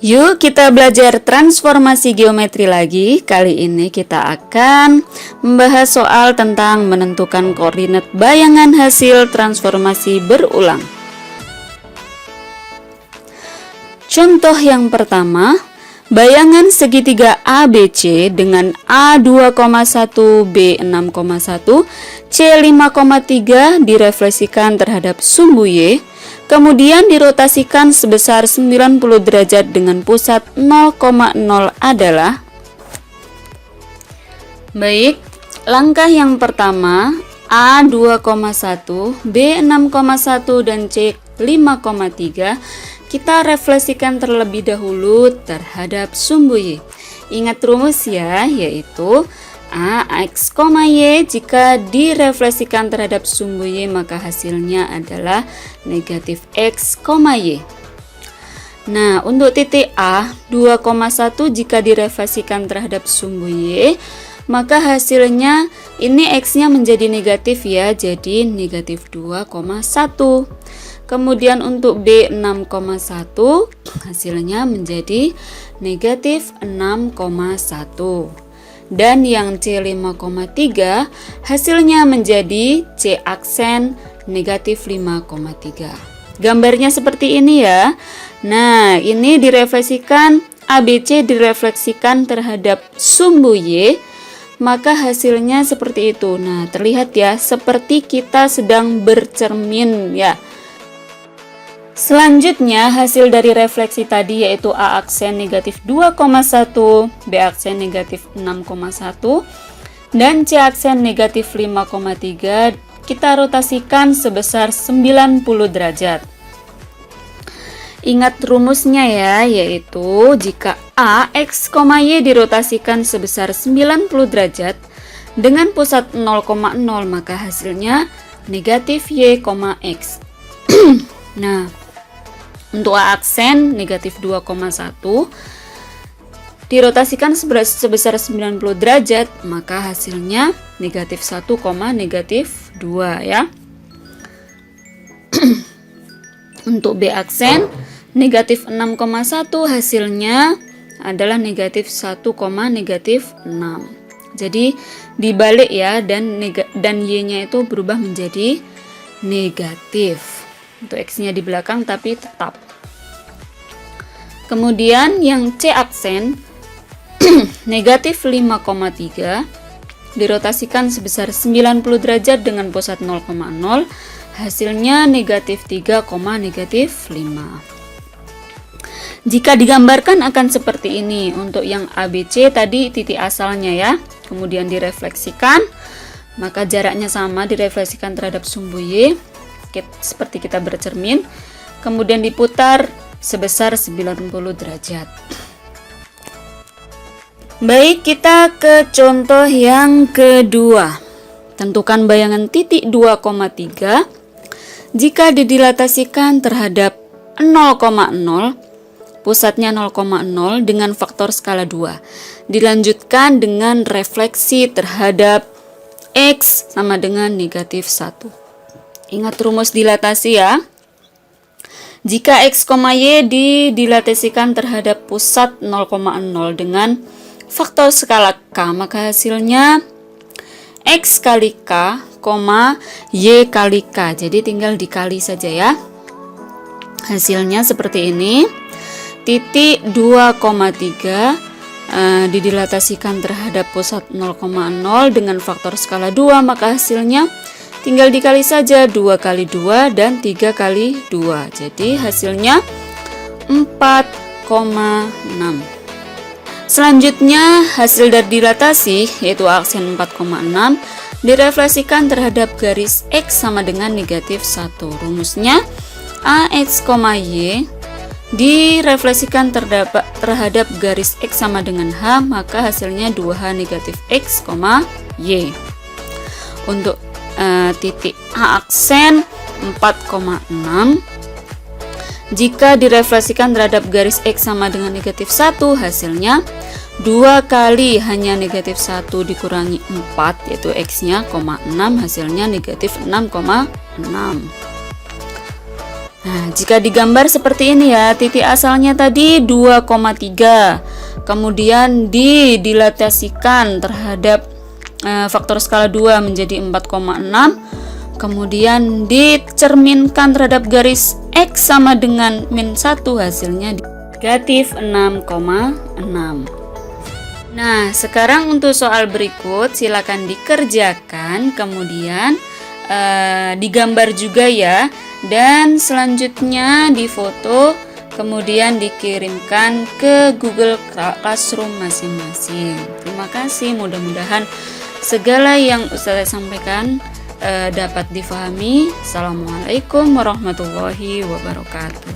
Yuk kita belajar transformasi geometri lagi. Kali ini kita akan membahas soal tentang menentukan koordinat bayangan hasil transformasi berulang. Contoh yang pertama, bayangan segitiga ABC dengan A 2,1, B 6,1, C 5,3 direfleksikan terhadap sumbu Y, kemudian dirotasikan sebesar 90 derajat dengan pusat 0,0 adalah. Baik, langkah yang pertama, A 2,1, B 6,1 dan C 5,3 kita refleksikan terlebih dahulu terhadap sumbu Y. Ingat rumus ya, yaitu AX, Y jika direfleksikan terhadap sumbu Y maka hasilnya adalah negatif X, Y. Nah, untuk titik A 2,1 jika direfleksikan terhadap sumbu Y maka hasilnya ini X-nya menjadi negatif ya, jadi negatif 2,1. Kemudian untuk B 6,1 hasilnya menjadi negatif 6,1. Dan yang C 5,3 hasilnya menjadi C aksen negatif 5,3. Gambarnya seperti ini ya. Nah, ini direfleksikan, ABC direfleksikan terhadap sumbu Y, maka hasilnya seperti itu. Nah, terlihat ya, seperti kita sedang bercermin ya. Selanjutnya, hasil dari refleksi tadi yaitu A aksen negatif 2,1, B aksen negatif 6,1, dan C aksen negatif 5,3 kita rotasikan sebesar 90 derajat. Ingat rumusnya ya, yaitu jika A, X, Y dirotasikan sebesar 90 derajat dengan pusat 0,0 maka hasilnya negatif Y, X. Nah, untuk A aksen negatif 2,1 dirotasikan sebesar 90 derajat maka hasilnya negatif 1, negatif 2 ya. Untuk B aksen negatif 6,1 hasilnya adalah negatif 1, negatif 6. Jadi dibalik ya, dan Y-nya itu berubah menjadi negatif. Untuk X-nya di belakang tapi tetap. Kemudian yang C aksen negatif 5,3 dirotasikan sebesar 90 derajat dengan pusat 0,0, hasilnya negatif 3, negatif 5. Jika digambarkan akan seperti ini. Untuk yang ABC tadi titik asalnya ya, kemudian direfleksikan, maka jaraknya sama, direfleksikan terhadap sumbu Y seperti kita bercermin, kemudian diputar sebesar 90 derajat. Baik, kita ke contoh yang kedua. Tentukan bayangan titik 2,3 jika didilatasikan terhadap 0,0, pusatnya 0,0 dengan faktor skala 2. Dilanjutkan dengan refleksi terhadap X sama dengan negatif 1. Ingat rumus dilatasi ya. Jika X, Y didilatasikan terhadap pusat 0,0 dengan faktor skala K, maka hasilnya X kali K, Y kali K. Jadi tinggal dikali saja ya. Hasilnya seperti ini. Titik 2,3 didilatasikan terhadap pusat 0,0 dengan faktor skala 2, maka hasilnya tinggal dikali saja 2 kali 2 dan 3 kali 2. Jadi hasilnya 4,6. Selanjutnya hasil dari dilatasi yaitu aksen 4,6 direfleksikan terhadap garis X sama dengan negatif 1. Rumusnya AX, Y direfleksikan terhadap garis X sama dengan H, maka hasilnya 2H negatif X, Y. Untuk titik A aksen 4,6 jika direfleksikan terhadap garis X sama dengan negatif 1, hasilnya 2 kali hanya negatif 1 dikurangi 4 yaitu X nya, 6, hasilnya negatif 6,6. Nah, jika digambar seperti ini ya, titik asalnya tadi 2,3. Kemudian didilatasikan terhadap faktor skala 2 menjadi 4,6. Kemudian dicerminkan terhadap garis X sama dengan min 1, hasilnya negatif 6,6. Nah, sekarang untuk soal berikut silakan dikerjakan, kemudian digambar juga ya, dan selanjutnya difoto, kemudian dikirimkan ke Google Classroom masing-masing. Terima kasih, mudah-mudahan segala yang Ustazah sampaikan dapat difahami. Assalamualaikum warahmatullahi wabarakatuh.